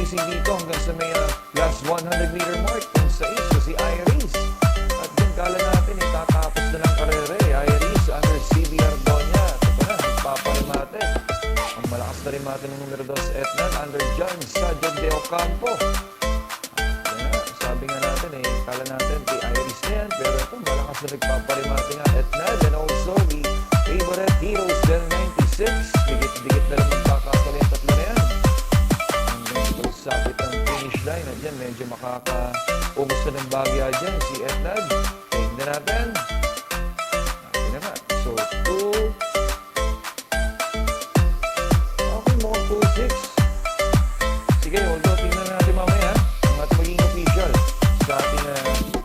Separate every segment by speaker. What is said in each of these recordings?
Speaker 1: pacing dito hanggang sa may last 100-meter mark. Yung sa isa, si Iris. At yung kala natin, tatapos na ng karere. Iris under CB Ardonia. Ito pa na, nagpaparimate. Ang malakas na rimate ng numero 2, Etnan, under John Sadio de Ocampo. Sabi nga natin, kala natin kay Iris na yan. Pero ito, malakas na nagpaparimate nga Etnan. And also, the favorite Heroes del 96. Dikit-dikit na lang magkakasali ang tatlo na yan. Sapit ang finish line at dyan medyo makaka-ubos na ng bagya dyan si Etnad. Tingnan natin. Natin na nga. So, 2. Okay, mukhang 2-6. Sige, although tingnan natin mamaya ang ating maging official sa ating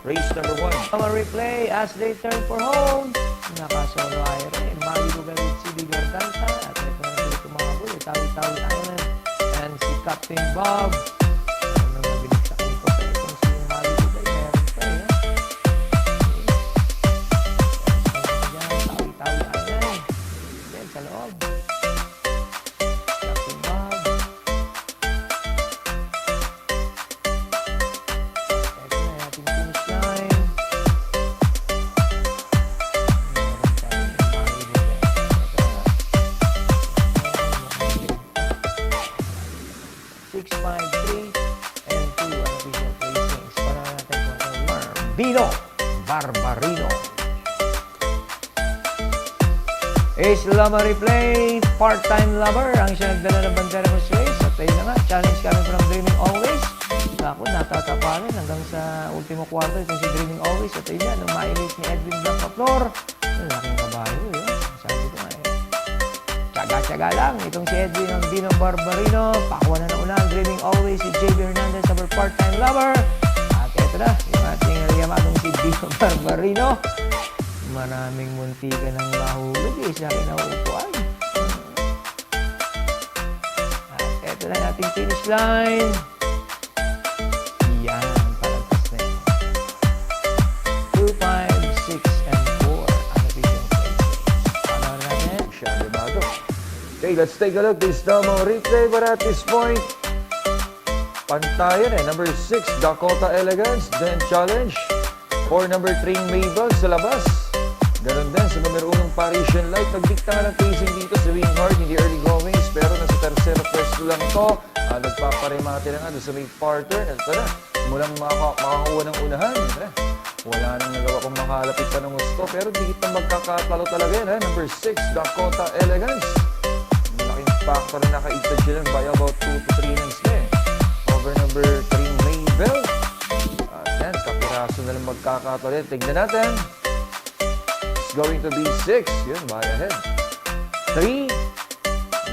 Speaker 1: race number 1.
Speaker 2: Replay as they turn for home. Nakasolo Ira. Maligo galit si Bigor Danta. At ito na dito mga boy. Tawi-tawi Island. And si Captain Bob. Ano na binigsakin ko sa itong si Maligo Galit. Meron pa Tawi-tawi Island. Then sa loob. Captain Bob. Ito na ating finish line. 6, 5, 3, and 2 unofficial placings. Para natin kung Barbarino. Ace Lama Replay, part-time lover. Ang siya nagdala ng bandera ko sa race. At ayun na nga, challenge coming from Dreaming Always. Ako, natatapalan hanggang sa ultimo kwarto itong si Dreaming Always. At ayun na, nung ma-elite ni Edwin Blanca Flor. Ang laking kabayo, yun. Sabi ko nga, tsaga-tsaga lang. Itong si Edwin ang Dino Barbarino. Pakuha na ng ulan. Dreaming Always si JB Hernandez, our part-time lover. At ito na, yung ating yamadong si Dino Barbarino. Maraming muntikan ng mahulog sa akin na uupuan. At ito na ating finish line. Yan, palagpas na yun. 2, 5, 6, and 4. Ang official placing. Paano natin?
Speaker 1: Siya, Limado. Okay, let's take a look. This demo replay, but at this point, pantayan number 6, Dakota Elegance, then challenge. For number 3, Mabel sa labas. Ganon din sa numero 1, Parisian Light. Nagdikta nga ng pacing dito sa Winghard, hindi early goings, pero nasa tercero pwesto lang to. Nagpaparimate na nga doon sa may partner. Ito na, mulang makakuha ng unahan. Wala nang nagawa kong makalapit pa ng gusto, pero dikit na magkakatalo talaga yan. Number 6, Dakota Elegance. Malaking factor na nakaitad siya lang by about 2 to 3 lengths na over number 3, Mabel. At yan, kapiraso na lang magkakatalo yan. Tignan natin. It's going to be 6. Yun, by ahead. 3,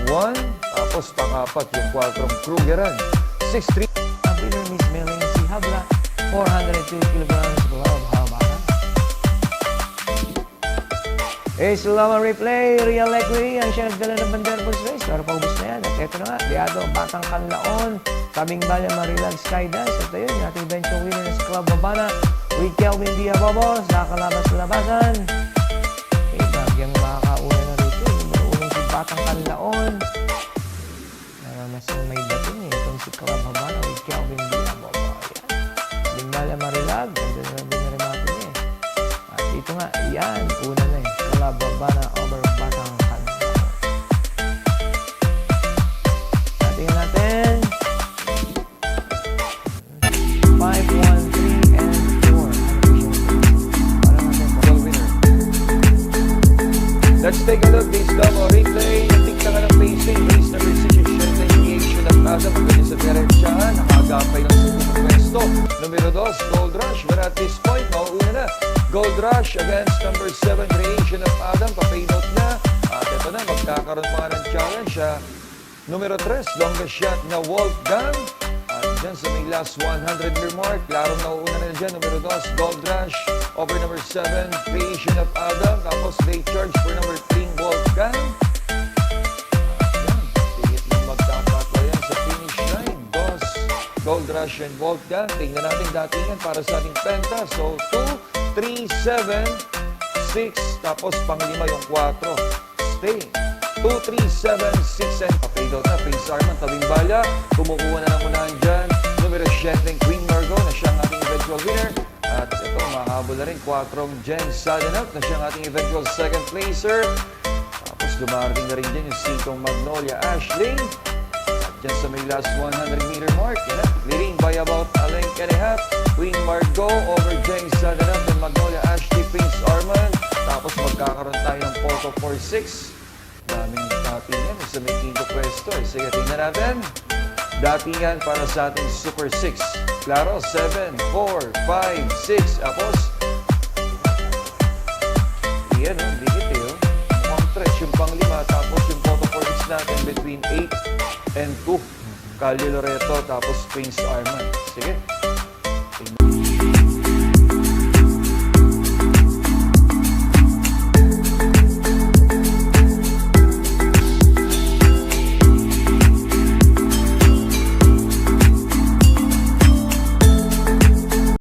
Speaker 1: 1, tapos pang-apat yung 4 Krugeran. 6-3.
Speaker 2: Ang winner Miss Melanie si Habla, 402 kilograms glove haba. Ace Lama Replay, Real Equity, ang siya nagdala ng bandera for race. Pero paubos na yan. At ito na nga, Biado, Batang Kanlaon, Tabing Bala, Marilag, Skydance. At ayun, yung ating benching winner sa Club Habana, with Kelvin Diabobo, sa kalabas-labasan. Bagyang makakauna na rito. Yung si Batang Kanlaon. Mas may dating itong si Club Habana with Kelvin Diabobo. Yan. Limbala Marilag. Ganda na din na rin natin At dito nga, yan. Una na Club Habana over Batang Kanlaon. Tingnan natin. 5, 1, 3, and 4.
Speaker 1: Let's take a look. This double replay. Natikta nga ng pacing. Race number 6 yung Shetland Creation at Plaza. Magaling sa diretsyahan. Nakagapay ng subong pwesto. Numero 2, Gold Rush. But at this point, mauuna na. Gold Rush against number 7, Creation of Adam. Pa-fade out na. At ito na, magkakaroon pa nga ng challenge. Numero 3, longest shot na Wolfgang. At dyan sa may last 100-meter mark, larong nauuna na dyan. Numero 2, Gold Rush over number 7, Creation of Adam. Tapos they charge for number 3, Wolfgang. Yan, tigit lang magkakatlo yan sa finish line. Gold Rush and Wolfgang. Tingnan natin datingan para sa ating penta. So, 2, 3, 7, 6, tapos pang-5 yung 4. Stay. 2, 3, 7, 6, and fade out na. Prince Arman, tabing bala. Kumukuha na ng unahan dyan. Numero 7, Queen Margot na siyang ating eventual winner. At ito, mahabol na rin 4 Jen Sadenot na siyang ating eventual second placer. Tapos dumarating na rin dyan yung 5 Magnolia Ashley. At dyan sa may last 100-meter mark, yan na, leading by about a length and a half. Queen Margot over Jen Sadenot and Magnolia Ashley, Prince Arman. Tapos magkakaroon tayo ng Porto 4-6. Daming datingan sa may quinto pwesto. Sige, tingnan natin. Datingan para sa ating Super 6. Klaro, 7, 4, 5, 6. Tapos, iyan, dikit eh. Mukhang stretch yung pang-5. Tapos yung Porto 4-6 natin between 8 and 2. Calio Loreto, tapos Prince Arman. Sige,